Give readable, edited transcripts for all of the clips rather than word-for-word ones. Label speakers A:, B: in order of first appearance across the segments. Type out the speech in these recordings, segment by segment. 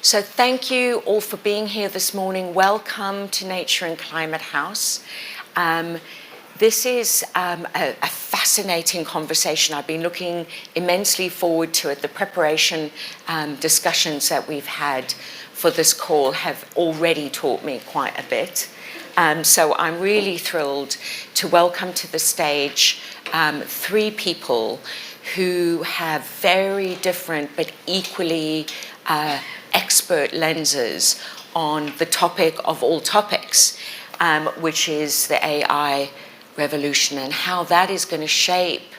A: So thank you all for being here this morning. Welcome to Nature and Climate House. This is a fascinating conversation. I've been looking immensely forward to it. The preparation discussions that we've had for this call have already taught me quite a bit. So I'm really thrilled to welcome to the stage three people who have very different but equally expert lenses on the topic of all topics, which is the AI revolution and how that is going to shape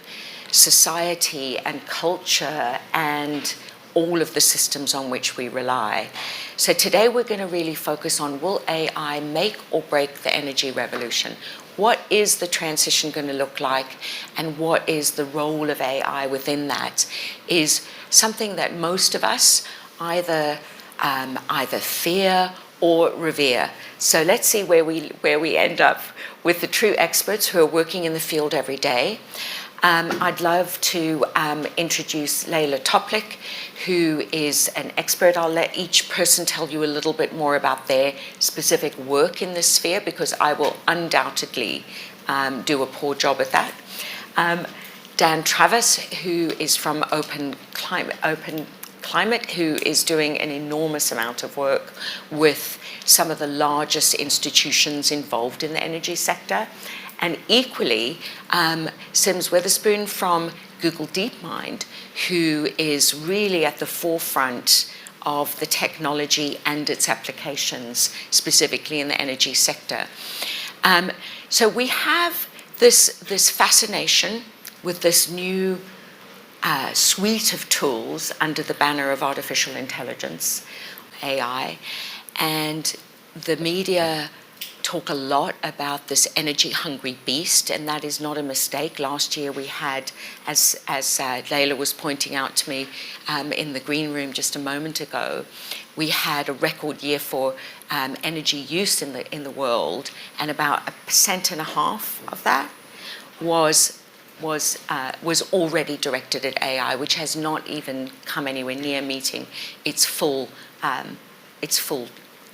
A: society and culture and all of the systems on which we rely. So today we're going to really focus on, will AI make or break the energy revolution? What is the transition going to look like, and what is the role of AI within that, is something that most of us either fear or revere. So let's see where we end up with the true experts who are working in the field every day. I'd love to introduce Leila Toplic, who is an expert. I'll let each person tell you a little bit more about their specific work in this sphere, because I will undoubtedly do a poor job at that. Dan Travers, who is from Open Climate, who is doing an enormous amount of work with some of the largest institutions involved in the energy sector. And equally, Sims Witherspoon from Google DeepMind, who is really at the forefront of the technology and its applications, specifically in the energy sector. So we have this fascination with this new suite of tools under the banner of artificial intelligence, AI, and the media talk a lot about this energy-hungry beast, and that is not a mistake. Last year we had, as Leila was pointing out to me in the green room just a moment ago, we had a record year for energy use in the world, and about 1.5% of that was already directed at AI, which has not even come anywhere near meeting its full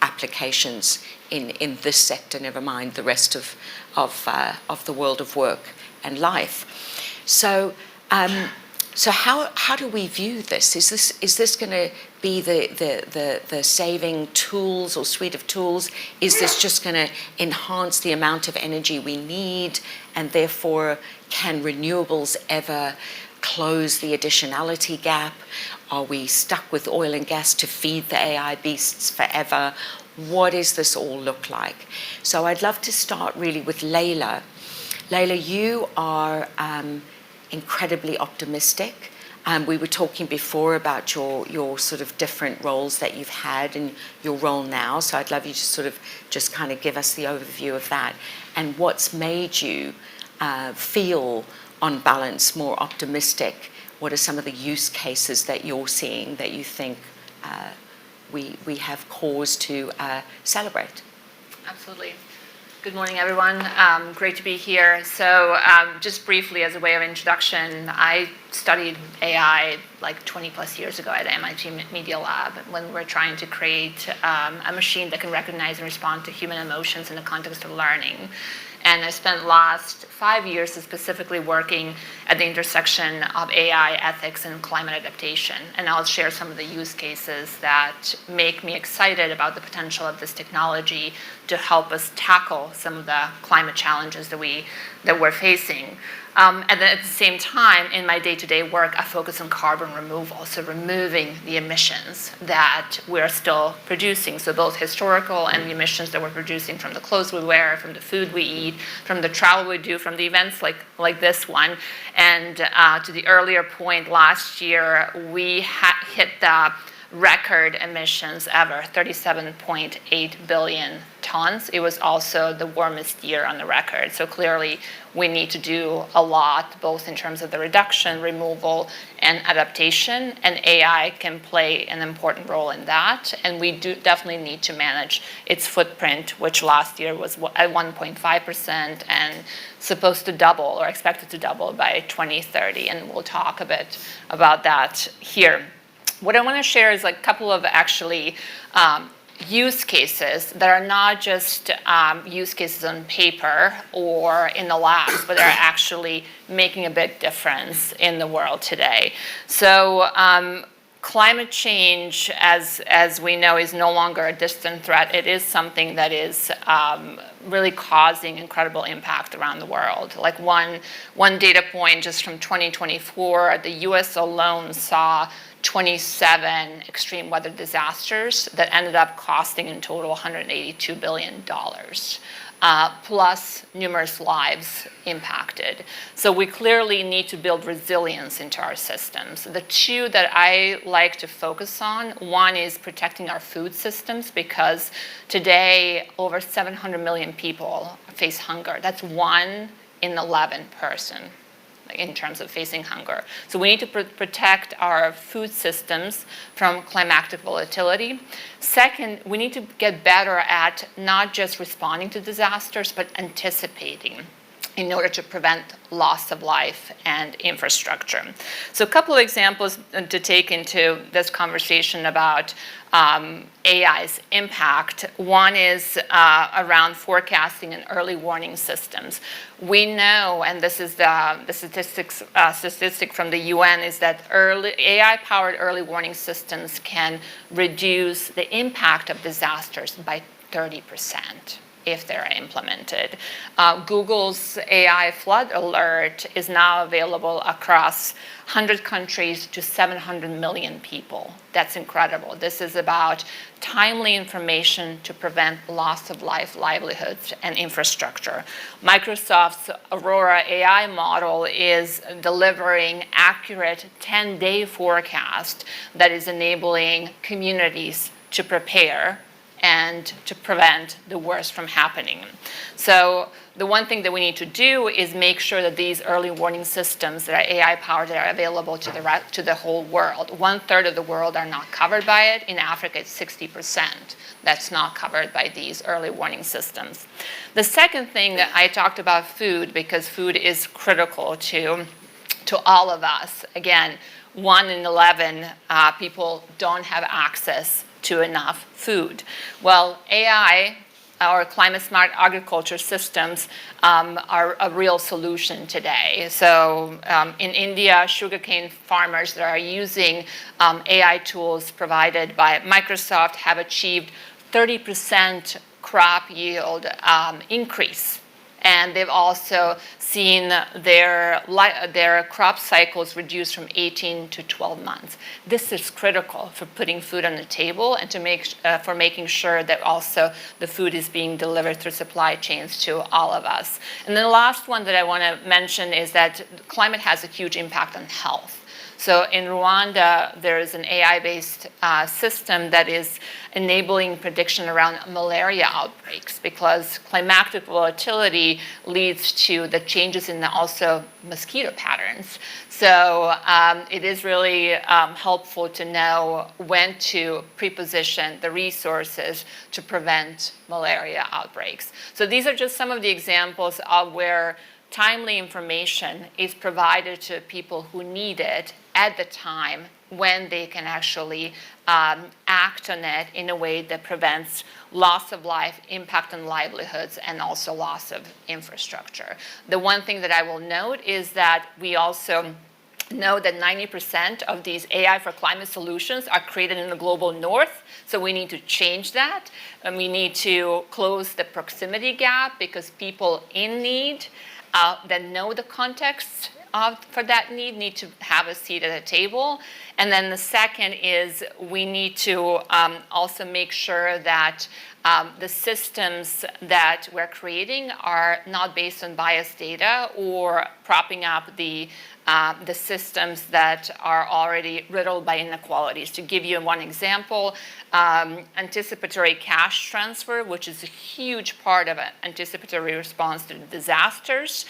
A: applications in this sector, never mind the rest of the world of work and life. So how do we view this? Is this going to be the saving tools or suite of tools? Is this just going to enhance the amount of energy we need, and therefore can renewables ever close the additionality gap? Are we stuck with oil and gas to feed the AI beasts forever? What does this all look like? So I'd love to start really with Leila. Leila, you are incredibly optimistic. We were talking before about your sort of different roles that you've had and your role now. So I'd love you to sort of just kind of give us the overview of that and what's made you feel, on balance, more optimistic. What are some of the use cases that you're seeing that you think we have cause to celebrate?
B: Absolutely. Good morning, everyone. Great to be here. So just briefly, as a way of introduction, I studied AI like 20 plus years ago at MIT Media Lab when we were trying to create a machine that can recognize and respond to human emotions in the context of learning. And I spent the last 5 years specifically working at the intersection of AI, ethics, and climate adaptation. And I'll share some of the use cases that make me excited about the potential of this technology to help us tackle some of the climate challenges that we're facing. And then at the same time, in my day-to-day work, I focus on carbon removal, so removing the emissions that we're still producing. So both historical and the emissions that we're producing from the clothes we wear, from the food we eat, from the travel we do, from the events like this one. And to the earlier point, last year, we hit the record emissions ever, 37.8 billion tons. It was also the warmest year on the record. So clearly, we need to do a lot, both in terms of the reduction, removal, and adaptation. And AI can play an important role in that. And we do definitely need to manage its footprint, which last year was at 1.5% and supposed to double or expected to double by 2030. And we'll talk a bit about that here. What I want to share is like a couple of actually use cases that are not just use cases on paper or in the labs, but are actually making a big difference in the world today. So climate change, as we know, is no longer a distant threat. It is something that is really causing incredible impact around the world. Like one data point just from 2024, the US alone saw 27 extreme weather disasters that ended up costing in total $182 billion. Plus numerous lives impacted. So we clearly need to build resilience into our systems. The two that I like to focus on, one is protecting our food systems, because today over 700 million people face hunger. That's 1 in 11 person in terms of facing hunger. So we need to protect our food systems from climatic volatility. Second, we need to get better at not just responding to disasters, but anticipating in order to prevent loss of life and infrastructure. So a couple of examples to take into this conversation about AI's impact. One is around forecasting and early warning systems. We know, and this is the statistic from the UN, is that AI-powered early warning systems can reduce the impact of disasters by 30%. If they're implemented. Google's AI flood alert is now available across 100 countries to 700 million people. That's incredible. This is about timely information to prevent loss of life, livelihoods, and infrastructure. Microsoft's Aurora AI model is delivering accurate 10-day forecast that is enabling communities to prepare and to prevent the worst from happening. So the one thing that we need to do is make sure that these early warning systems that are AI-powered are available to the whole world. 1/3 of the world are not covered by it. In Africa, it's 60% that's not covered by these early warning systems. The second thing that I talked about food, because food is critical to all of us. Again, 1 in 11 people don't have access to enough food. Well, AI, or climate smart agriculture systems, are a real solution today. So in India, sugarcane farmers that are using AI tools provided by Microsoft have achieved 30% crop yield increase. And they've also seen their crop cycles reduced from 18 to 12 months. This is critical for putting food on the table and for making sure that also the food is being delivered through supply chains to all of us. And then the last one that I want to mention is that climate has a huge impact on health. So in Rwanda, there is an AI-based system that is enabling prediction around malaria outbreaks, because climatic volatility leads to the changes in also mosquito patterns. So it is really helpful to know when to preposition the resources to prevent malaria outbreaks. So these are just some of the examples of where timely information is provided to people who need it at the time when they can actually act on it in a way that prevents loss of life, impact on livelihoods, and also loss of infrastructure. The one thing that I will note is that we also know that 90% of these AI for climate solutions are created in the global north. So we need to change that. And we need to close the proximity gap, because people in need that know the context for that need to have a seat at a table. And then the second is we need to also make sure that the systems that we're creating are not based on biased data or propping up the systems that are already riddled by inequalities. To give you one example, anticipatory cash transfer, which is a huge part of an anticipatory response to disasters,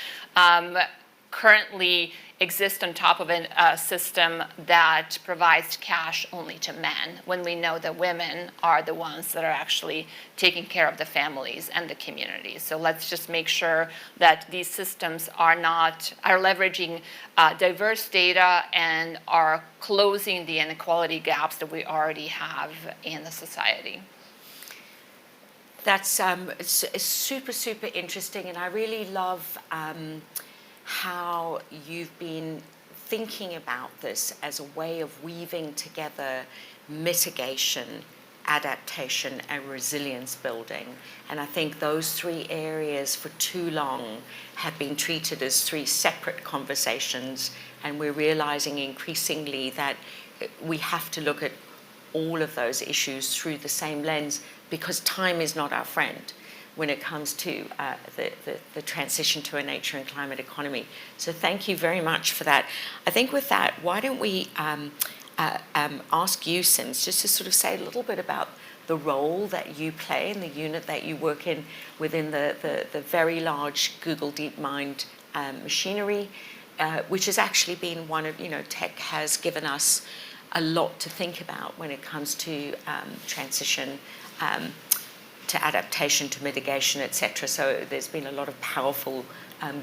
B: currently exist on top of a system that provides cash only to men, when we know that women are the ones that are actually taking care of the families and the communities. So let's just make sure that these systems are leveraging diverse data and are closing the inequality gaps that we already have in the society.
A: That's it's super, super interesting, and I really love how you've been thinking about this as a way of weaving together mitigation, adaptation, and resilience building. And I think those three areas for too long have been treated as three separate conversations, and we're realizing increasingly that we have to look at all of those issues through the same lens, because time is not our friend when it comes to the transition to a nature and climate economy. So thank you very much for that. I think with that, why don't we ask you, Sims, just to sort of say a little bit about the role that you play in the unit that you work in within the very large Google DeepMind machinery, which has actually been one of, tech has given us a lot to think about when it comes to transition, to adaptation, to mitigation, etc. So there's been a lot of powerful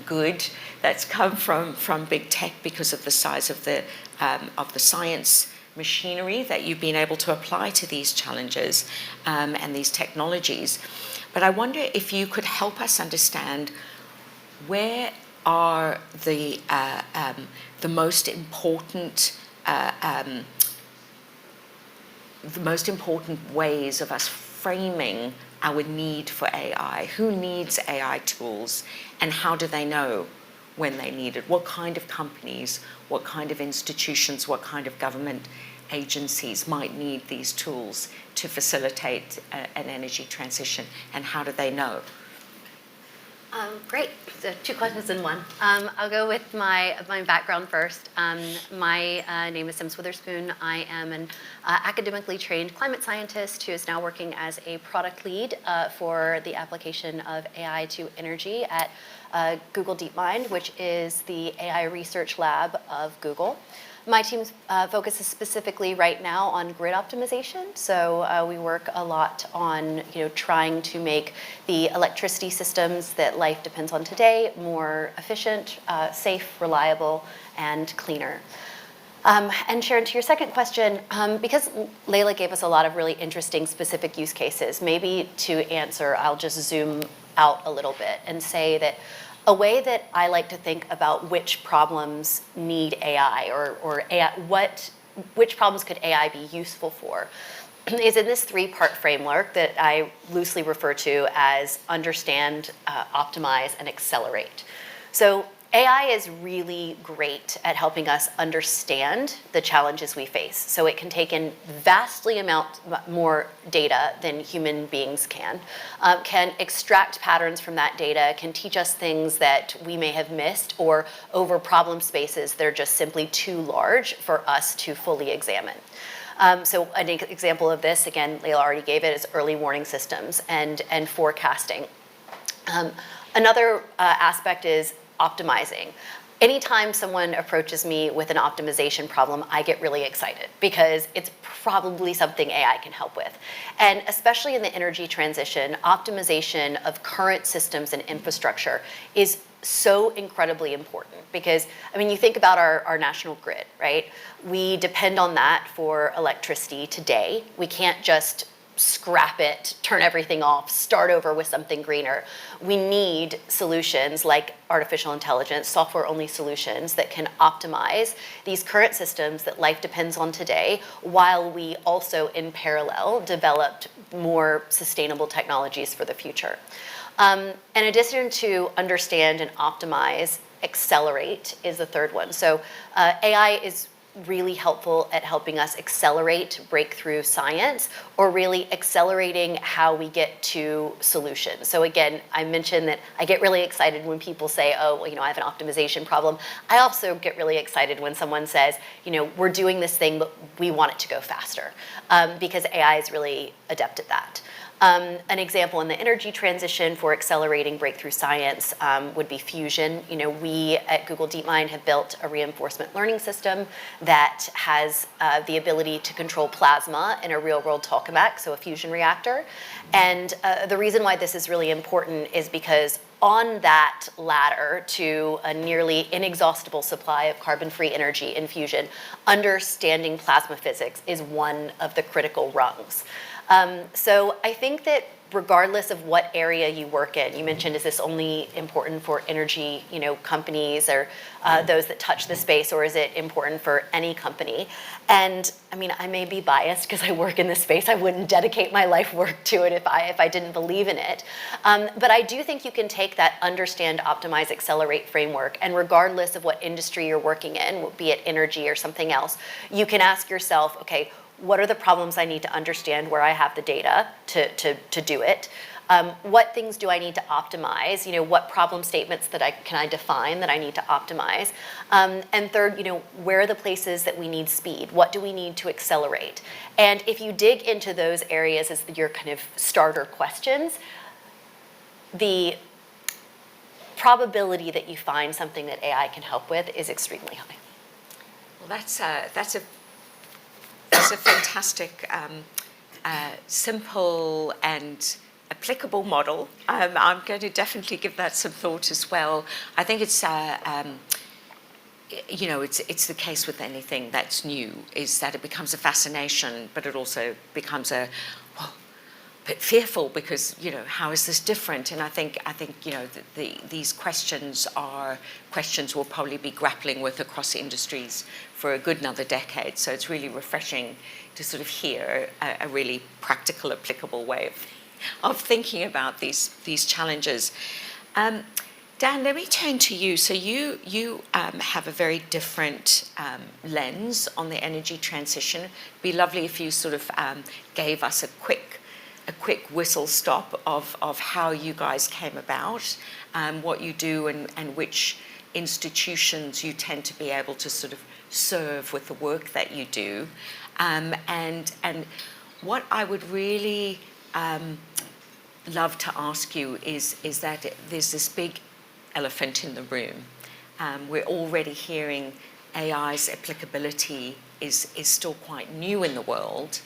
A: good that's come from big tech because of the size of the science machinery that you've been able to apply to these challenges and these technologies. But I wonder if you could help us understand where are the most important ways of us framing our need for AI. Who needs AI tools, and how do they know when they need it? What kind of companies, what kind of institutions, what kind of government agencies might need these tools to facilitate an energy transition, and how do they know?
C: Great. So 2 questions in one. I'll go with my background first. My name is Sims Witherspoon. I am an academically trained climate scientist who is now working as a product lead for the application of AI to energy at Google DeepMind, which is the AI research lab of Google. My team focuses specifically right now on grid optimization. So we work a lot on trying to make the electricity systems that life depends on today more efficient, safe, reliable, and cleaner. And Sharon, to your second question, because Leila gave us a lot of really interesting specific use cases, maybe to answer, I'll just zoom out a little bit and say that a way that I like to think about which problems need AI or AI, which problems could AI be useful for is in this 3-part framework that I loosely refer to as understand, optimize, and accelerate. So AI is really great at helping us understand the challenges we face. So it can take in vastly more data than human beings can extract patterns from that data, can teach us things that we may have missed, or over problem spaces that are just simply too large for us to fully examine. So an example of this, again, Leila already gave it, is early warning systems and forecasting. Another aspect is optimizing. Anytime someone approaches me with an optimization problem, I get really excited because it's probably something AI can help with. And especially in the energy transition, optimization of current systems and infrastructure is so incredibly important because, you think about our national grid, right? We depend on that for electricity today. We can't just scrap it, turn everything off, start over with something greener. We need solutions like artificial intelligence, software-only solutions that can optimize these current systems that life depends on today, while we also, in parallel, developed more sustainable technologies for the future. In addition to understand and optimize, accelerate is the third one. So AI is really helpful at helping us accelerate breakthrough science, or really accelerating how we get to solutions. So again, I mentioned that I get really excited when people say, oh, well, I have an optimization problem. I also get really excited when someone says, we're doing this thing, but we want it to go faster, because AI is really adept at that. An example in the energy transition for accelerating breakthrough science would be fusion. We at Google DeepMind have built a reinforcement learning system that has the ability to control plasma in a real-world tokamak, so a fusion reactor. And the reason why this is really important is because on that ladder to a nearly inexhaustible supply of carbon-free energy in fusion, understanding plasma physics is one of the critical rungs. So I think that regardless of what area you work in, you mentioned, is this only important for energy, companies or those that touch the space, or is it important for any company? And I mean, I may be biased because I work in this space. I wouldn't dedicate my life work to it if I didn't believe in it. But I do think you can take that understand, optimize, accelerate framework, and regardless of what industry you're working in, be it energy or something else, you can ask yourself, okay, what are the problems I need to understand where I have the data to do it? What things do I need to optimize? What problem statements can I define that I need to optimize? And third, where are the places that we need speed? What do we need to accelerate? And if you dig into those areas as your kind of starter questions, the probability that you find something that AI can help with is extremely high.
A: Well, that's a fantastic, simple and applicable model. I'm going to definitely give that some thought as well. I think it's, it's the case with anything that's new, is that it becomes a fascination, but it also becomes a bit fearful because, how is this different? And I think these questions we'll probably be grappling with across industries for a good another decade. So it's really refreshing to sort of hear a really practical, applicable way of thinking about these challenges. Dan, let me turn to you. So you have a very different lens on the energy transition. It'd be lovely if you sort of gave us a quick whistle stop of how you guys came about, what you do, and which institutions you tend to be able to sort of serve with the work that you do. And what I would really love to ask you is that there's this big elephant in the room. We're already hearing AI's applicability is still quite new in the world.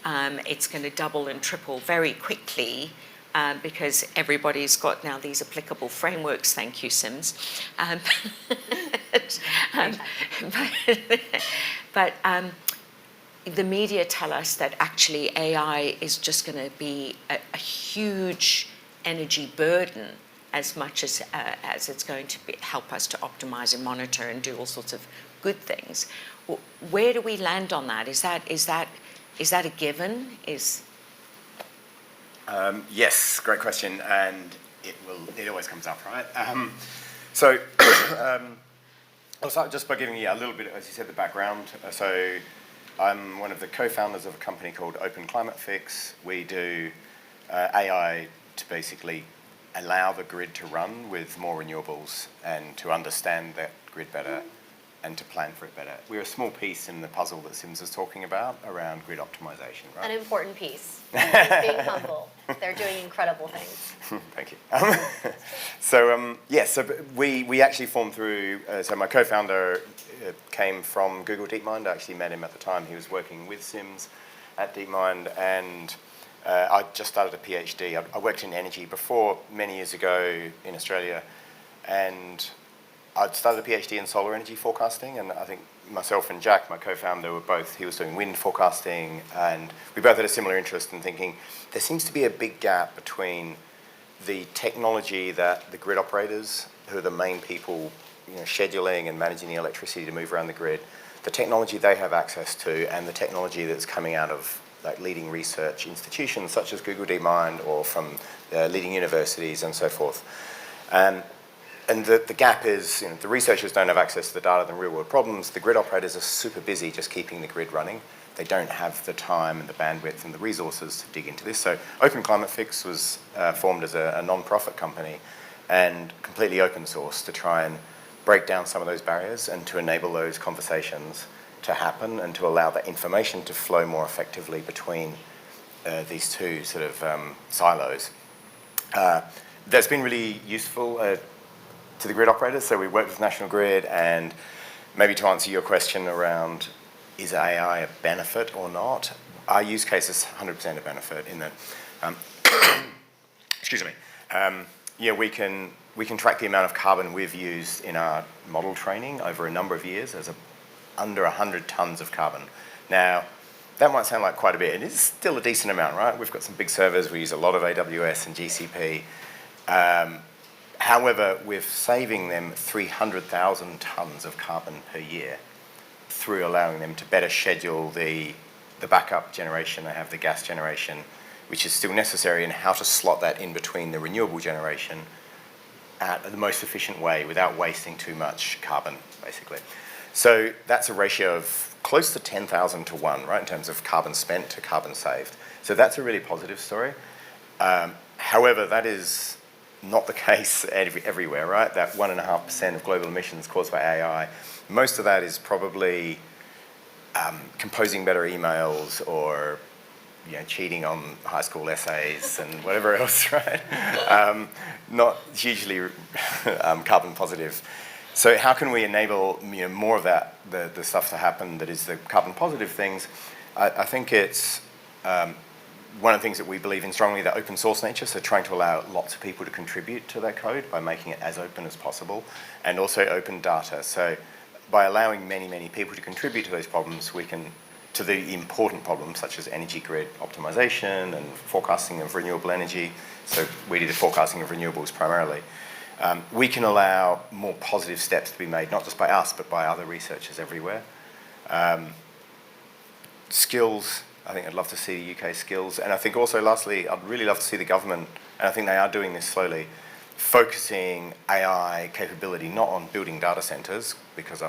A: It's going to double and triple very quickly because everybody's got now these applicable frameworks. Thank you, Sims. But the media tell us that actually AI is just going to be a huge energy burden as much as it's going to help us to optimize and monitor and do all sorts of good things. Where do we land on that? Is that a given?
D: Yes, great question, and it always comes up, right? I'll start just by giving you a little bit, as you said, the background. So I'm one of the co-founders of a company called Open Climate Fix. We do AI to basically allow the grid to run with more renewables and to understand that grid better and to plan for it better. We're a small piece in the puzzle that Sims was talking about around grid optimization, right?
C: An important piece. Being humble. They're doing incredible things.
D: Thank you. So we actually formed through, so my co-founder came from Google DeepMind. I actually met him at the time. He was working with Sims at DeepMind, and I just started a PhD. I worked in energy before many years ago in Australia, and I'd started a PhD in solar energy forecasting, and I think myself and Jack, my co-founder, he was doing wind forecasting, and we both had a similar interest in thinking there seems to be a big gap between the technology that the grid operators, who are the main people scheduling and managing the electricity to move around the grid, the technology they have access to and the technology that's coming out of like leading research institutions such as Google DeepMind or from leading universities and so forth. And the gap is, the researchers don't have access to the data and real-world problems. The grid operators are super busy just keeping the grid running. They don't have the time and the bandwidth and the resources to dig into this. So Open Climate Fix was formed as a non-profit company and completely open source to try and break down some of those barriers and to enable those conversations to happen and to allow that information to flow more effectively between these two sort of silos. That's been really useful to the grid operators. So we worked with National Grid, and maybe to answer your question around is AI a benefit or not, our use case is 100% a benefit in that, excuse me, yeah, we can track the amount of carbon we've used in our model training over a number of years as under 100 tons of carbon. Now, that might sound like quite a bit. It is still a decent amount, right? We've got some big servers. We use a lot of AWS and GCP. However, we're saving them 300,000 tons of carbon per year through allowing them to better schedule the backup generation. They have the gas generation, which is still necessary, and how to slot that in between the renewable generation at the most efficient way without wasting too much carbon, basically. So that's a ratio of close to 10,000 to 1, right, in terms of carbon spent to carbon saved. So that's a really positive story. However, that is not the case everywhere, right? That 1.5% of global emissions caused by AI, most of that is probably composing better emails or cheating on high school essays and whatever else, right? Not hugely carbon positive. So how can we enable more of that, the stuff to happen that is the carbon positive things? I think it's one of the things that we believe in strongly, the open source nature, so trying to allow lots of people to contribute to that code by making it as open as possible, and also open data. So by allowing many, many people to contribute to those problems, we can, to the important problems such as energy grid optimization and forecasting of renewable energy, so we do the forecasting of renewables primarily, we can allow more positive steps to be made, not just by us, but by other researchers everywhere. Skills, I think I'd love to see the UK skills. And I think also, lastly, I'd really love to see the government, and I think they are doing this slowly, focusing AI capability not on building data centers, because I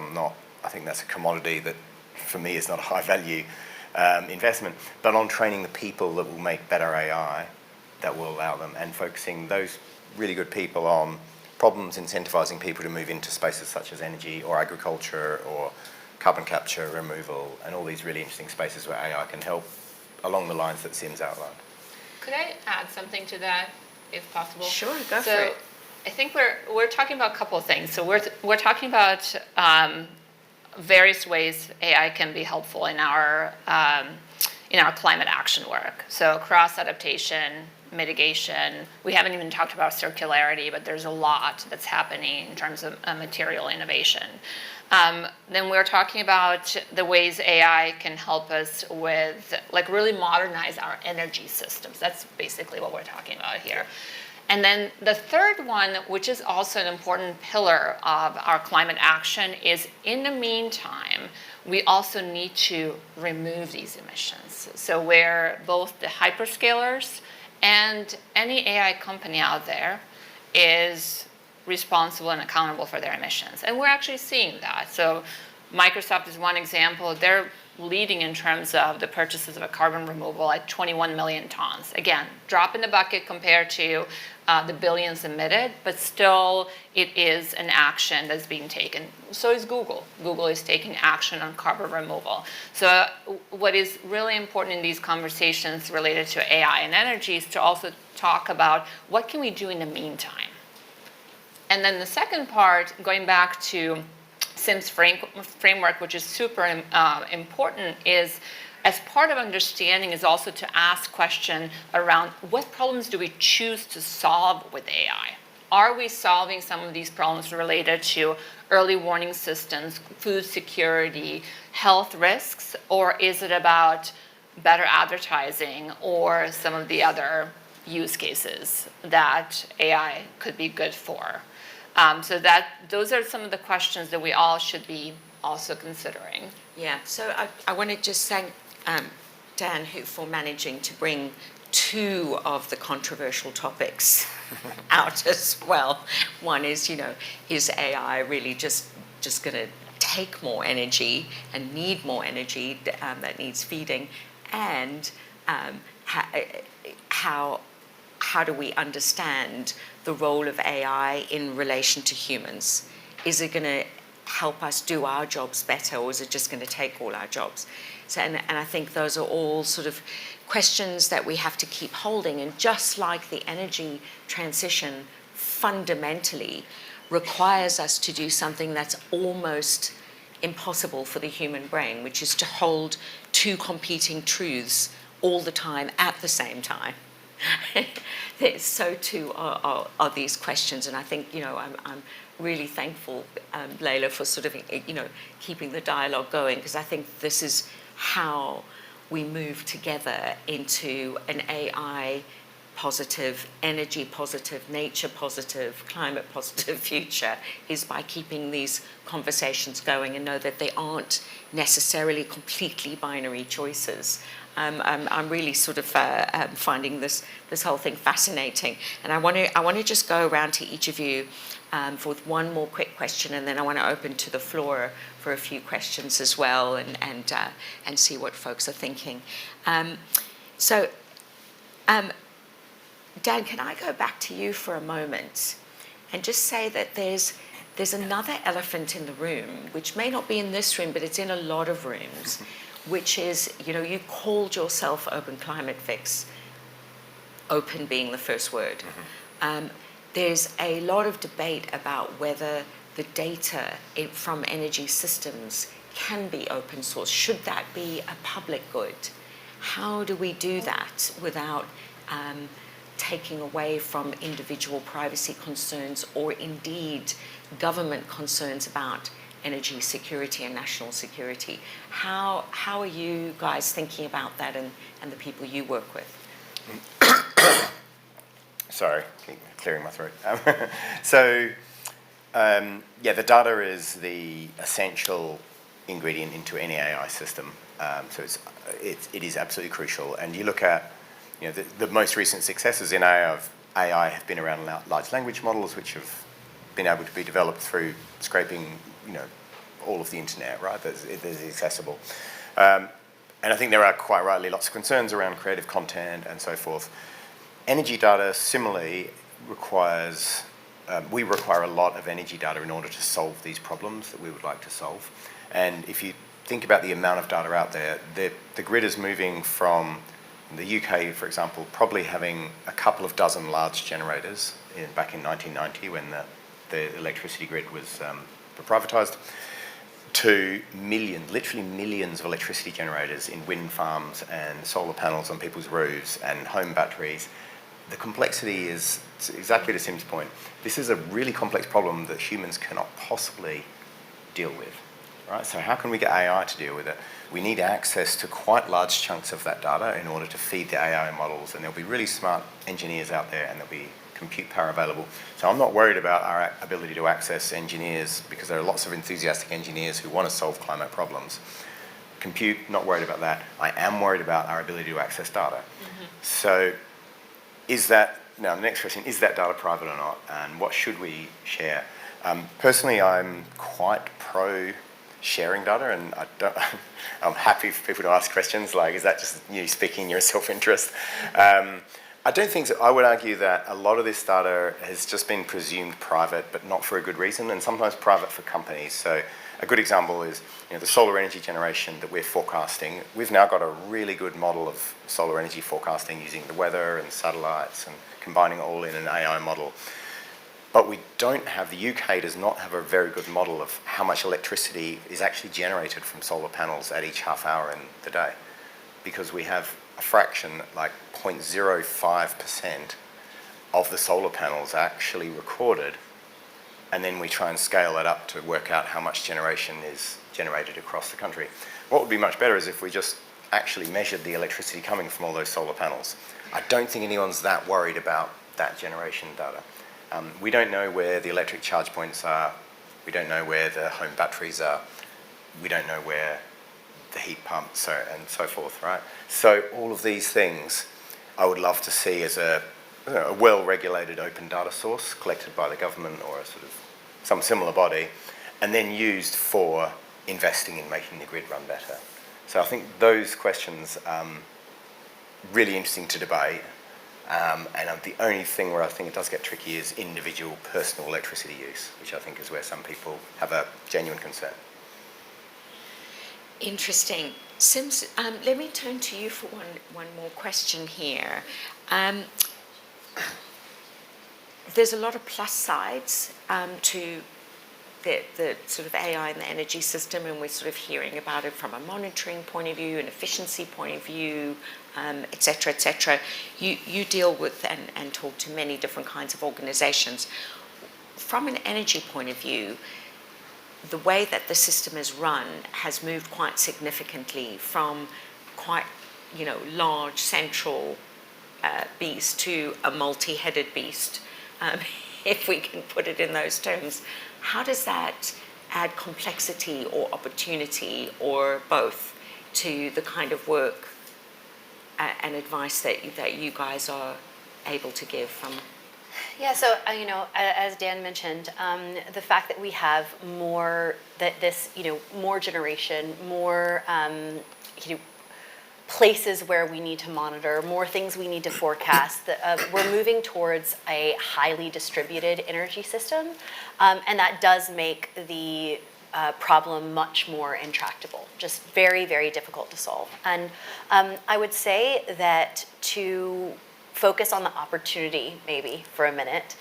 D: think that's a commodity that, for me, is not a high value investment, but on training the people that will make better AI that will allow them, and focusing those really good people on problems, incentivizing people to move into spaces such as energy or agriculture or carbon capture, removal, and all these really interesting spaces where AI can help along the lines that Sim's outlined.
B: Could I add something to that, if possible?
A: Sure, go for it.
B: I think we're talking about a couple of things. So we're talking about various ways AI can be helpful in our climate action work. So cross adaptation, mitigation. We haven't even talked about circularity, but there's a lot that's happening in terms of material innovation. Then we're talking about the ways AI can help us with, really modernize our energy systems. That's basically what we're talking about here. And then the third one, which is also an important pillar of our climate action, is in the meantime, we also need to remove these emissions. So where both the hyperscalers and any AI company out there is responsible and accountable for their emissions. And we're actually seeing that. So Microsoft is one example. They're leading in terms of the purchases of a carbon removal at 21 million tons. Again, drop in the bucket compared to the billions emitted, but still it is an action that's being taken. So is Google. Google is taking action on carbon removal. So what is really important in these conversations related to AI and energy is to also talk about what can we do in the meantime. And then the second part, going back to Sim's framework, which is super important, is as part of understanding is also to ask questions around what problems do we choose to solve with AI? Are we solving some of these problems related to early warning systems, food security, health risks, or is it about better advertising or some of the other use cases that AI could be good for? So those are some of the questions that we all should be also considering.
A: Yeah, so I want to just thank Dan for managing to bring two of the controversial topics out as well. One is, is AI really just going to take more energy and need more energy that needs feeding? And how do we understand the role of AI in relation to humans? Is it going to help us do our jobs better, or is it just going to take all our jobs? So, and I think those are all sort of questions that we have to keep holding. And just like the energy transition fundamentally requires us to do something that's almost impossible for the human brain, which is to hold two competing truths all the time at the same time. So too are these questions, and I think, you know, I'm really thankful, Leila, for sort of, you know, keeping the dialogue going, because I think this is how we move together into an AI positive, energy positive, nature positive, climate positive future, is by keeping these conversations going and know that they aren't necessarily completely binary choices. I'm really sort of finding this whole thing fascinating, and I want to just go around to each of you for one more quick question, and then I want to open to the floor for a few questions as well, and see what folks are thinking. Dan, can I go back to you for a moment and just say that there's another elephant in the room, which may not be in this room, but it's in a lot of rooms, which is, you know, you called yourself Open Climate Fix, open being the first word. There's a lot of debate about whether the data from energy systems can be open source. Should that be a public good? How do we do that without taking away from individual privacy concerns, or indeed government concerns about energy security and national security? How are you guys thinking about that, and the people you work with?
D: Sorry, keep clearing my throat. The data is the essential ingredient into any AI system. So it is absolutely crucial. And you look at, you know, the most recent successes in AI have been around large language models, which have been able to be developed through scraping, you know, all of the internet, right? That is accessible. And I think there are quite rightly lots of concerns around creative content and so forth. Energy data similarly requires, we require a lot of energy data in order to solve these problems that we would like to solve. And if you think about the amount of data out there, the grid is moving from the UK, for example, probably having a couple of dozen large generators back in 1990 when the electricity grid was privatised, to millions, literally millions of electricity generators in wind farms and solar panels on people's roofs and home batteries. The complexity is exactly to Sim's point. This is a really complex problem that humans cannot possibly deal with, right? So how can we get AI to deal with it? We need access to quite large chunks of that data in order to feed the AI models, and there'll be really smart engineers out there, and there'll be compute power available. So I'm not worried about our ability to access engineers, because there are lots of enthusiastic engineers who want to solve climate problems. Compute, not worried about that. I am worried about our ability to access data. So now the next question, is that data private or not, and what should we share? Personally, I'm quite pro sharing data, and I'm happy for people to ask questions like, is that just you speaking your self-interest? I don't think so. I would argue that a lot of this data has just been presumed private, but not for a good reason, and sometimes private for companies. So a good example is, you know, the solar energy generation that we're forecasting. We've now got a really good model of solar energy forecasting using the weather and satellites and combining it all in an AI model. But we don't have, the UK does not have a very good model of how much electricity is actually generated from solar panels at each half hour in the day, because we have a fraction, like 0.05% of the solar panels actually recorded, and then we try and scale that up to work out how much generation is generated across the country. What would be much better is if we just actually measured the electricity coming from all those solar panels. I don't think anyone's that worried about that generation data. We don't know where the electric charge points are. We don't know where the home batteries are. We don't know where the heat pumps are, and so forth, right? So all of these things I would love to see as a well-regulated open data source collected by the government or a sort of some similar body, and then used for investing in making the grid run better. So I think those questions really interesting to debate. And the only thing where I think it does get tricky is individual personal electricity use, which I think is where some people have a genuine concern.
A: Interesting. Sims, let me turn to you for one more question here. There's a lot of plus sides to the sort of AI in the energy system, and we're sort of hearing about it from a monitoring point of view, an efficiency point of view, et cetera, et cetera. You deal with and talk to many different kinds of organizations. From an energy point of view, the way that the system is run has moved quite significantly from quite, large central beast to a multi-headed beast, if we can put it in those terms. How does that add complexity or opportunity or both to the kind of work and advice that you guys are able to give from?
C: Yeah, so as Dan mentioned, the fact that we have more more generation, more places where we need to monitor, more things we need to forecast. We're moving towards a highly distributed energy system, and that does make the problem much more intractable, just very, very difficult to solve. And I would say that to focus on the opportunity maybe for a minute,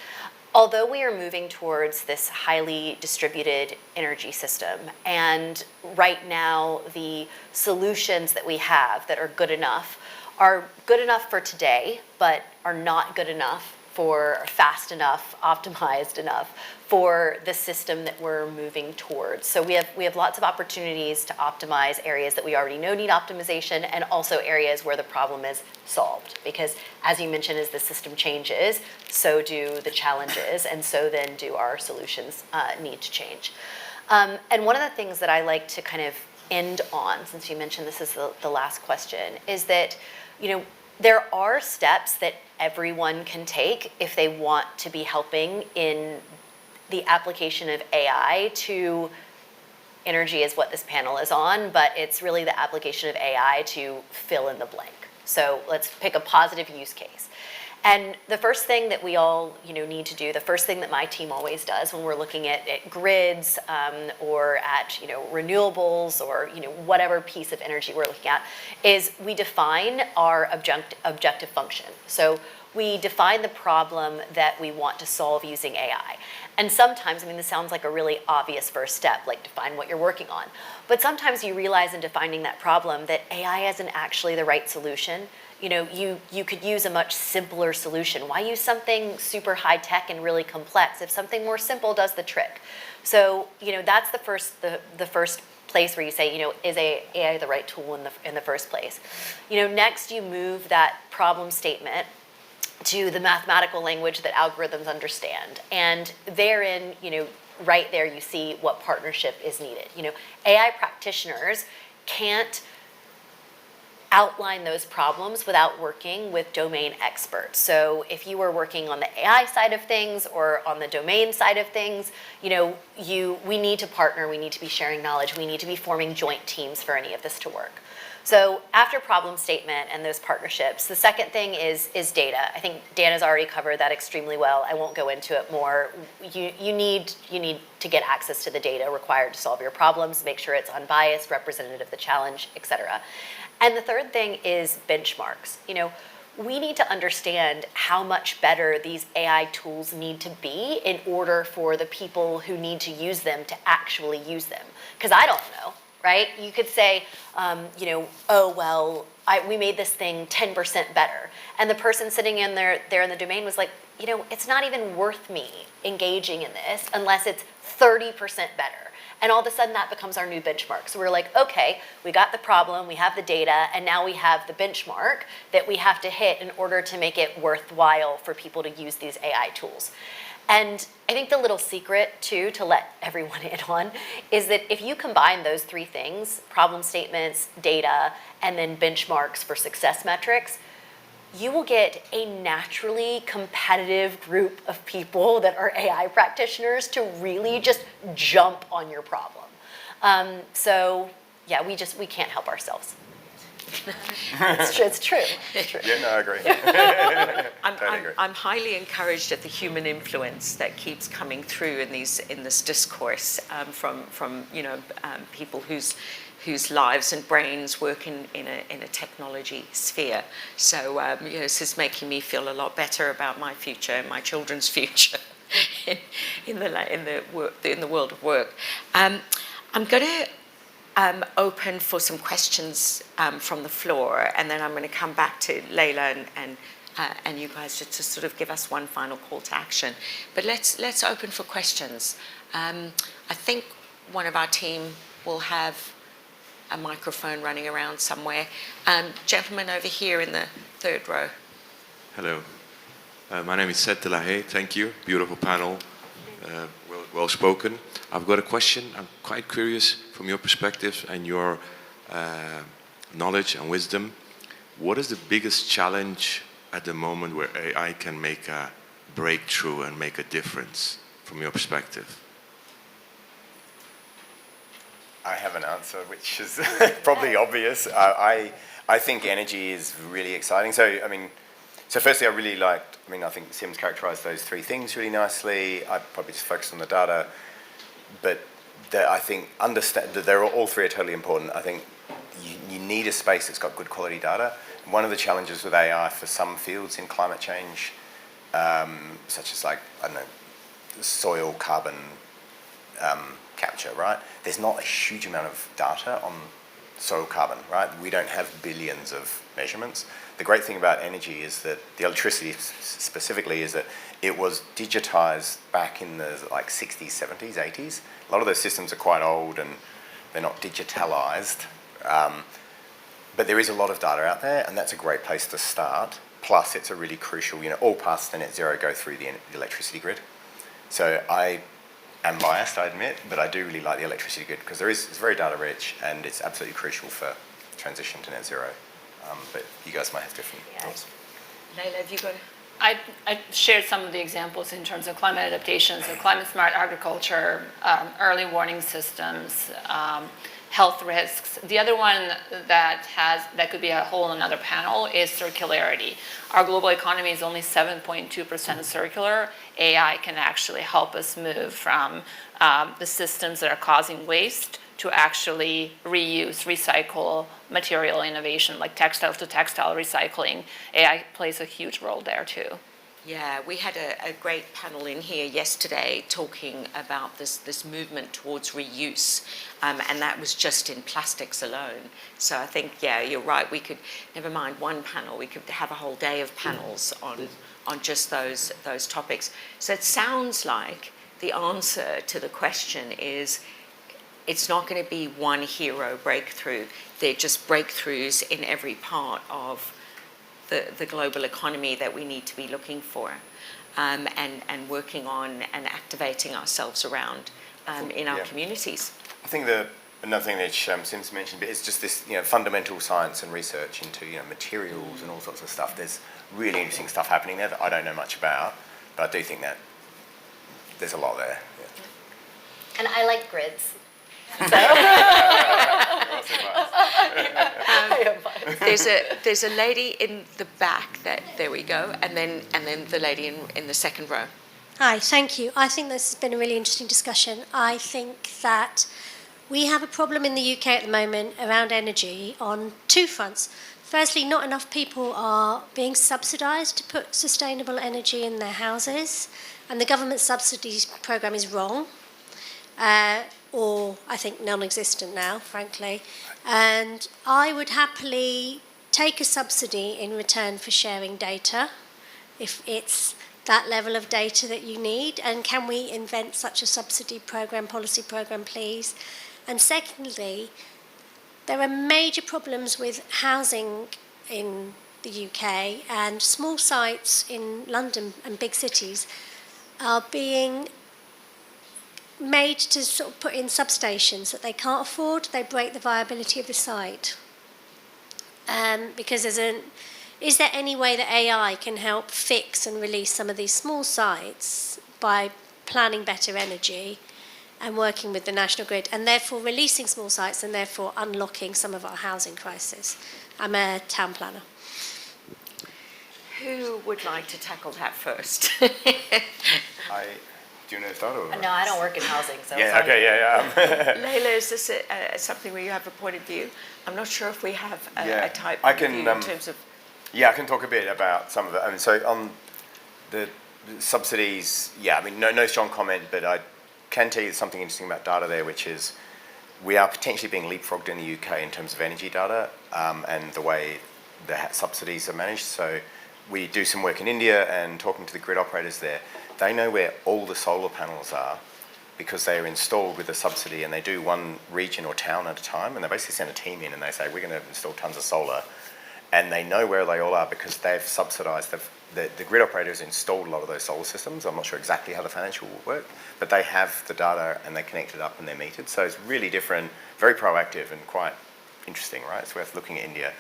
C: although we are moving towards this highly distributed energy system, and right now the solutions that we have that are good enough for today, but are not good enough for fast enough, optimized enough for the system that we're moving towards. So we have lots of opportunities to optimize areas that we already know need optimization, and also areas where the problem is solved. Because as you mentioned, as the system changes, so do the challenges, and so then do our solutions need to change. And one of the things that I like to kind of end on, since you mentioned this is the last question, is that, there are steps that everyone can take if they want to be helping in the application of AI to energy is what this panel is on, but it's really the application of AI to fill in the blank. So let's pick a positive use case. And the first thing that we all need to do, the first thing that my team always does when we're looking at grids or at renewables or whatever piece of energy we're looking at, is we define our objective function. So we define the problem that we want to solve using AI. And sometimes, this sounds like a really obvious first step, like define what you're working on. But sometimes you realize in defining that problem that AI isn't actually the right solution. You could use a much simpler solution. Why use something super high tech and really complex if something more simple does the trick? So, that's the first place where you say, is AI the right tool in the first place? Next you move that problem statement to the mathematical language that algorithms understand. And therein, right there you see what partnership is needed. AI practitioners can't outline those problems without working with domain experts. So if you are working on the AI side of things or on the domain side of things, we need to partner, we need to be sharing knowledge, we need to be forming joint teams for any of this to work. So after problem statement and those partnerships, the second thing is data. I think Dan has already covered that extremely well. I won't go into it more. You need to get access to the data required to solve your problems, make sure it's unbiased, representative of the challenge, et cetera. And the third thing is benchmarks. We need to understand how much better these AI tools need to be in order for the people who need to use them to actually use them. Because I don't know. Right? You could say, we made this thing 10% better. And the person sitting in there in the domain was like, it's not even worth me engaging in this unless it's 30% better. And all of a sudden that becomes our new benchmark. So we're like, okay, we got the problem, we have the data, and now we have the benchmark that we have to hit in order to make it worthwhile for people to use these AI tools. And I think the little secret, too, to let everyone in on, is that if you combine those three things, problem statements, data, and then benchmarks for success metrics, you will get a naturally competitive group of people that are AI practitioners to really just jump on your problem. So, yeah, we can't help ourselves. It's true.
D: Yeah, no, I agree.
A: I'm highly encouraged at the human influence that keeps coming through in this discourse from people whose lives and brains work in a technology sphere. So this is making me feel a lot better about my future and my children's future in the world of work. I'm going to open for some questions from the floor, and then I'm going to come back to Leila and you guys to sort of give us one final call to action. But let's open for questions. I think one of our team will have a microphone running around somewhere. Gentleman over here in the third row.
E: Hello. My name is Seth Delahaye. Thank you. Beautiful panel. Well spoken. I've got a question. I'm quite curious from your perspective and your knowledge and wisdom. What is the biggest challenge at the moment where AI can make a breakthrough and make a difference from your perspective?
D: I have an answer, which is probably obvious. I think energy is really exciting. So firstly, I think Sim's characterized those three things really nicely. I'd probably just focus on the data. But I think understand that all three are totally important. I think you need a space that's got good quality data. One of the challenges with AI for some fields in climate change, such as soil carbon capture, right? There's not a huge amount of data on soil carbon, right? We don't have billions of measurements. The great thing about energy is that the electricity specifically is that it was digitized back in the 60s, 70s, 80s. A lot of those systems are quite old and they're not digitalized. But there is a lot of data out there, and that's a great place to start. Plus, it's a really crucial, all paths to net zero go through the electricity grid. So I am biased, I admit, but I do really like the electricity grid because it's very data rich and it's absolutely crucial for transition to net zero. But you guys might have different thoughts.
A: Leila, have you got
B: I shared some of the examples in terms of climate adaptation, so climate smart agriculture, early warning systems, health risks. The other one that could be a whole another panel is circularity. Our global economy is only 7.2% circular. AI can actually help us move from the systems that are causing waste to actually reuse, recycle material innovation, like textile to textile recycling. AI plays a huge role there too.
A: Yeah, we had a great panel in here yesterday talking about this movement towards reuse, and that was just in plastics alone. So I think, yeah, you're right. We could, never mind one panel, we could have a whole day of panels on just those topics. So it sounds like the answer to the question is it's not going to be one hero breakthrough. They're just breakthroughs in every part of the global economy that we need to be looking for and working on and activating ourselves around in our communities.
D: I think another thing that Sim's mentioned is just this fundamental science and research into materials and all sorts of stuff. There's really interesting stuff happening there that I don't know much about, but I do think that there's a lot there. Yeah.
C: And I like grids.
A: There's a lady in the back there we go, and then the lady in the second row.
F: Hi, thank you. I think this has been a really interesting discussion. I think that we have a problem in the UK at the moment around energy on two fronts. Firstly, not enough people are being subsidised to put sustainable energy in their houses, and the government subsidies programme is wrong. Or I think non-existent now, frankly. And I would happily take a subsidy in return for sharing data, if it's that level of data that you need. And can we invent such a subsidy program, policy program, please? And secondly, there are major problems with housing in the UK, and small sites in London and big cities are being made to sort of put in substations that they can't afford. They break the viability of the site. Because is there any way that AI can help fix and release some of these small sites by planning better energy and working with the national grid, and therefore releasing small sites and therefore unlocking some of our housing crisis? I'm a town planner.
A: Who would like to tackle that first?
D: Do you want to start? Or?
C: No, I don't work in housing, so
D: Yeah,
C: sorry.
D: okay, yeah.
A: Leila, is this something where you have a point of view? I'm not sure if we have
D: Yeah,
A: a type
D: I
A: of
D: can,
A: view in terms of...
D: Yeah, I can talk a bit about some of it. I mean, so on the subsidies, yeah, I mean, no strong comment, but I can tell you something interesting about data there, which is we are potentially being leapfrogged in the UK in terms of energy data and the way the subsidies are managed. So we do some work in India and talking to the grid operators there. They know where all the solar panels are because they are installed with a subsidy, and they do one region or town at a time, and they basically send a team in and they say, we're going to install tons of solar. And they know where they all are because they've subsidised, the grid operators installed a lot of those solar systems. I'm not sure exactly how the financial will work, but they have the data and they connect it up and they're metered. So it's really different, very proactive and quite interesting, right? It's worth looking at India.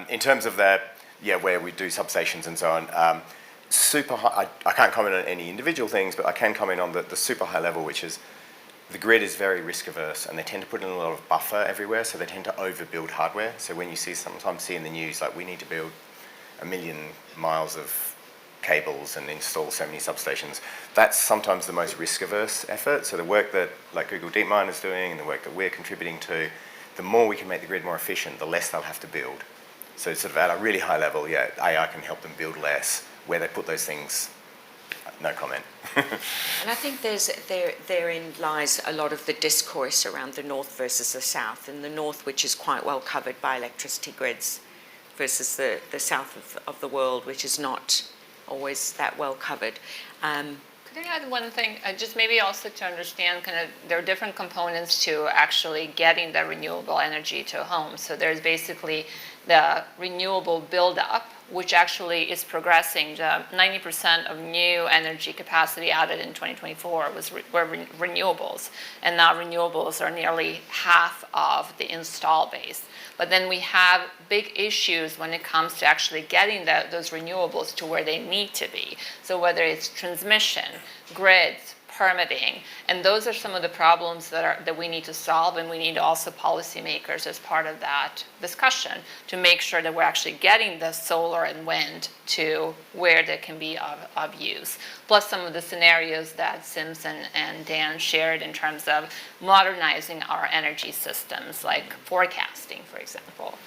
D: In terms of that, yeah, where we do substations and so on, super high, I can't comment on any individual things, but I can comment on the super high level, which is the grid is very risk averse and they tend to put in a lot of buffer everywhere, so they tend to overbuild hardware. So when you sometimes see in the news, like we need to build 1 million miles of cables and install so many substations, that's sometimes the most risk averse effort. So the work that like Google DeepMind is doing and the work that we're contributing to, the more we can make the grid more efficient, the less they'll have to build. So sort of at a really high level, yeah, AI can help them build less. Where they put those things, no comment.
A: And I think therein lies a lot of the discourse around the north versus the south. In the north, which is quite well covered by electricity grids, versus the south of the world, which is not always that well covered.
B: Could I add one thing? Just maybe also to understand kind of there are different components to actually getting the renewable energy to a home. So there's basically the renewable buildup, which actually is progressing. 90% of new energy capacity added in 2024 were renewables, and now renewables are nearly half of the install base. But then we have big issues when it comes to actually getting those renewables to where they need to be. So whether it's transmission, grids, permitting, and those are some of the problems that we need to solve, and we need also policymakers as part of that discussion to make sure that we're actually getting the solar and wind to where they can be of use. Plus some of the scenarios that Simpson and Dan shared in terms of modernizing our energy systems, like forecasting, for example,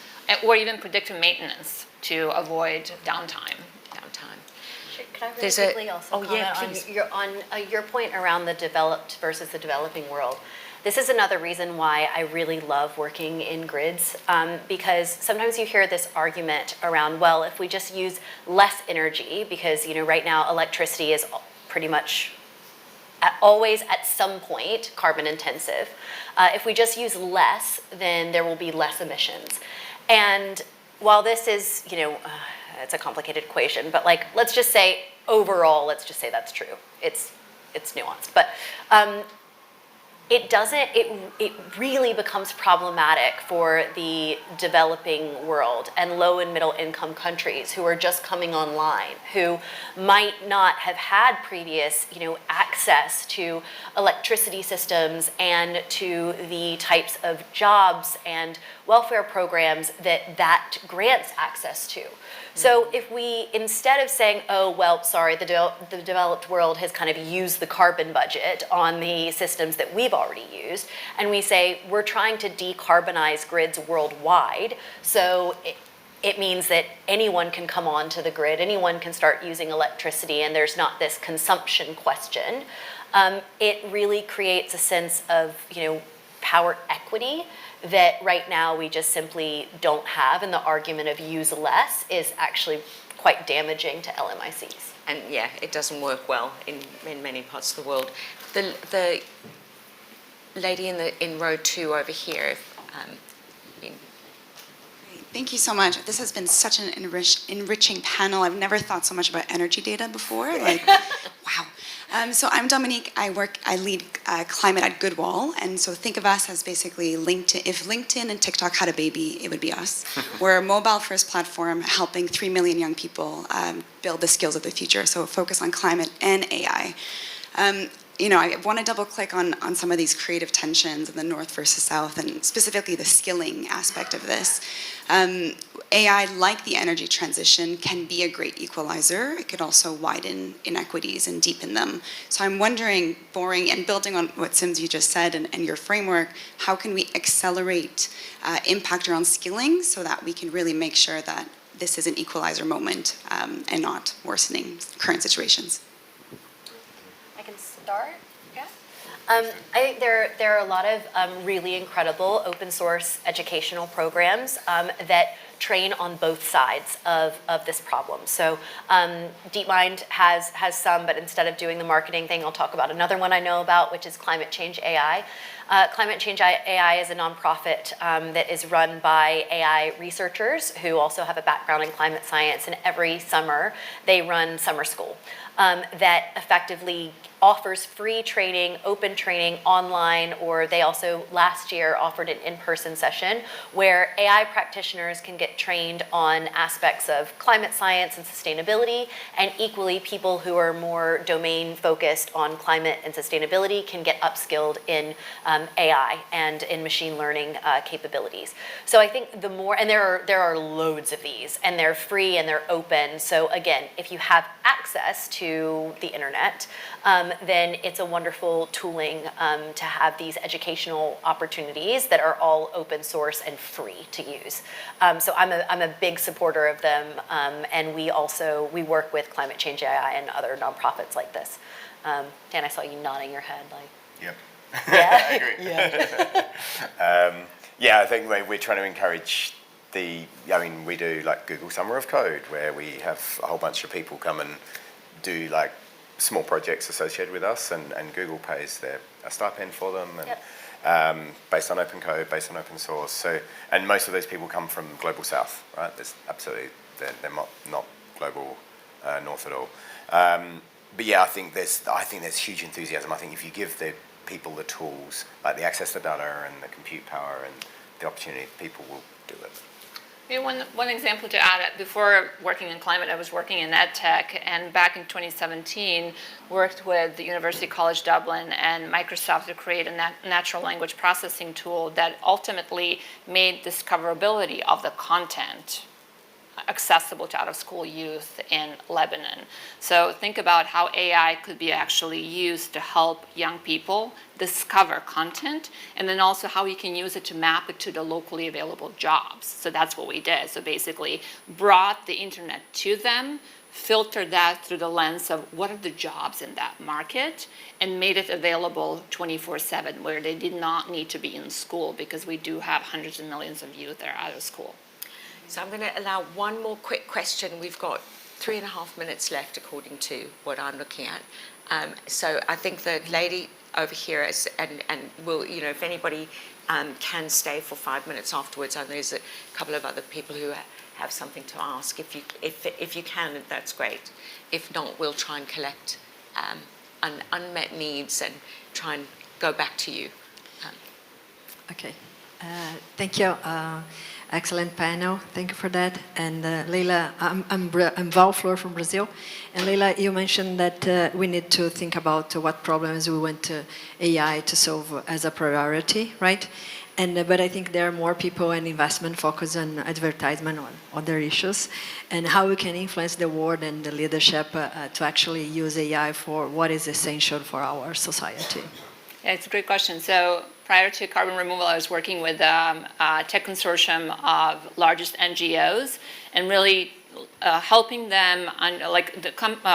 B: or even predictive maintenance to avoid downtime.
C: Could I really
A: There's
C: quickly also
A: yeah,
C: comment on your point around the developed versus the developing world? This is another reason why I really love working in grids, because sometimes you hear this argument around, well, if we just use less energy, because right now electricity is pretty much always at some point carbon intensive. If we just use less, then there will be less emissions. And while this is, it's a complicated equation, but let's just say overall, let's just say that's true. It's nuanced, but it really becomes problematic for the developing world and low and middle income countries who are just coming online, who might not have had previous, access to electricity systems and to the types of jobs and welfare programs that grants access to. So if we, instead of saying, oh, well, sorry, the developed world has kind of used the carbon budget on the systems that we've already used, and we say we're trying to decarbonize grids worldwide, so it means that anyone can come onto the grid, anyone can start using electricity, and there's not this consumption question. It really creates a sense of, power equity that right now we just simply don't have, and the argument of use less is actually quite damaging to LMICs.
A: And yeah, it doesn't work well in many parts of the world. The lady in row 2 over here.
G: Thank you so much. This has been such an enriching panel. I've never thought so much about energy data before. Wow. So I'm Dominique. I lead climate at Goodwall, and so think of us as basically LinkedIn. If LinkedIn and TikTok had a baby, it would be us. We're a mobile-first platform helping 3 million young people build the skills of the future. So focus on climate and AI. I want to double click on some of these creative tensions in the North versus South, and specifically the skilling aspect of this. AI, like the energy transition, can be a great equalizer. It could also widen inequities and deepen them. So I'm wondering, boring and building on what Sims you just said and your framework, how can we accelerate impact around skilling so that we can really make sure that this is an equalizer moment and not worsening current situations?
C: I can start. Yeah. I think there are a lot of really incredible open source educational programs that train on both sides of this problem. So DeepMind has some, but instead of doing the marketing thing, I'll talk about another one I know about, which is Climate Change AI. Climate Change AI is a nonprofit that is run by AI researchers who also have a background in climate science, and every summer they run summer school that effectively offers free training, open training online, or they also last year offered an in-person session where AI practitioners can get trained on aspects of climate science and sustainability, and equally people who are more domain focused on climate and sustainability can get upskilled in AI and in machine learning capabilities. So I think the more, and there are loads of these, and they're free and they're open. So again, if you have access to the internet, then it's a wonderful tooling to have these educational opportunities that are all open source and free to use. So I'm a big supporter of them, and we work with Climate Change AI and other nonprofits like this. Dan, I saw you nodding your head like.
D: Yep.
C: Yeah.
D: I agree.
C: Yeah.
D: I think we're trying to encourage we do like Google Summer of Code, where we have a whole bunch of people come and do like small projects associated with us, and Google pays a stipend for them, and
C: Yep.
D: Based on open code, based on open source. So, and most of those people come from Global South, right? They're not Global North at all. But yeah, I think there's huge enthusiasm. I think if you give the people the tools, like the access to data and the compute power and the opportunity, people will do it.
B: One example to add, before working in climate, I was working in ed tech, and back in 2017, worked with the University College Dublin and Microsoft to create a natural language processing tool that ultimately made discoverability of the content accessible to out-of-school youth in Lebanon. So think about how AI could be actually used to help young people discover content, and then also how you can use it to map it to the locally available jobs. So that's what we did. So basically brought the internet to them, filtered that through the lens of what are the jobs in that market, and made it available 24/7, where they did not need to be in school, because we do have hundreds of millions of youth that are out of school.
A: So I'm going to allow one more quick question. We've got 3.5 minutes left, according to what I'm looking at. So I think the lady over here is, and will, if anybody can stay for 5 minutes afterwards, and there's a couple of other people who have something to ask. If you can, that's great. If not, we'll try and collect unmet needs and try and go back to you.
H: Okay. Thank you. Excellent panel. Thank you for that. And Leila, I'm Val Flor from Brazil. And Leila, you mentioned that we need to think about what problems we want AI to solve as a priority, right? But I think there are more people and investment focused on advertisement, on other issues, and how we can influence the world and the leadership to actually use AI for what is essential for our society.
B: Yeah, it's a great question. So prior to carbon removal, I was working with a tech consortium of largest NGOs, and really helping them on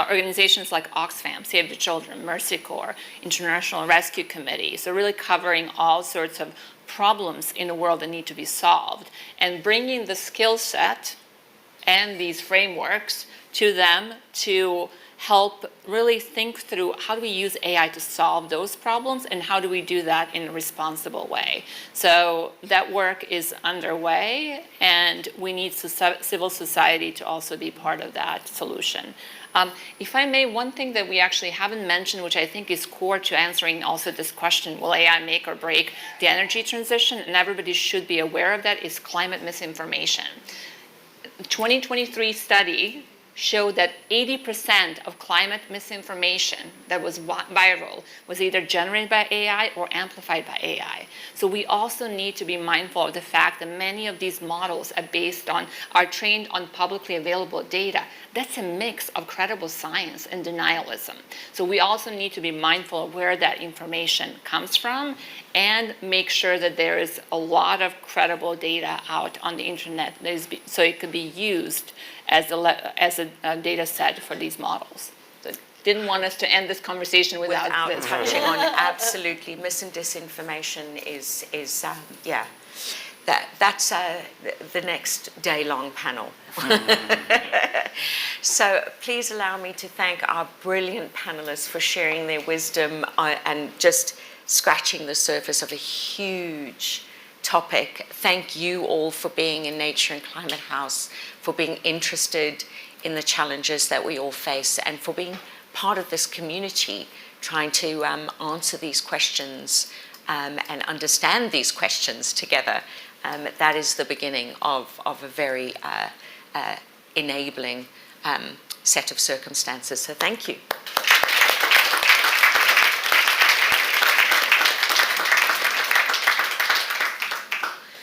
B: organizations like Oxfam, Save the Children, Mercy Corps, International Rescue Committee. So really covering all sorts of problems in the world that need to be solved, and bringing the skill set and these frameworks to them to help really think through how do we use AI to solve those problems, and how do we do that in a responsible way. So that work is underway, and we need civil society to also be part of that solution. If I may, one thing that we actually haven't mentioned, which I think is core to answering also this question, will AI make or break the energy transition, and everybody should be aware of that, is climate misinformation. 2023 study showed that 80% of climate misinformation that was viral was either generated by AI or amplified by AI. So we also need to be mindful of the fact that many of these models are trained on publicly available data. That's a mix of credible science and denialism. So we also need to be mindful of where that information comes from and make sure that there is a lot of credible data out on the internet so it could be used as a data set for these models. So didn't want us to end this conversation without this.
A: Touching on absolutely mis and disinformation is that's the next day-long panel. So please allow me to thank our brilliant panelists for sharing their wisdom and just scratching the surface of a huge topic. Thank you all for being in Nature and Climate House, for being interested in the challenges that we all face, and for being part of this community trying to answer these questions and understand these questions together. That is the beginning of a very enabling set of circumstances. So thank you.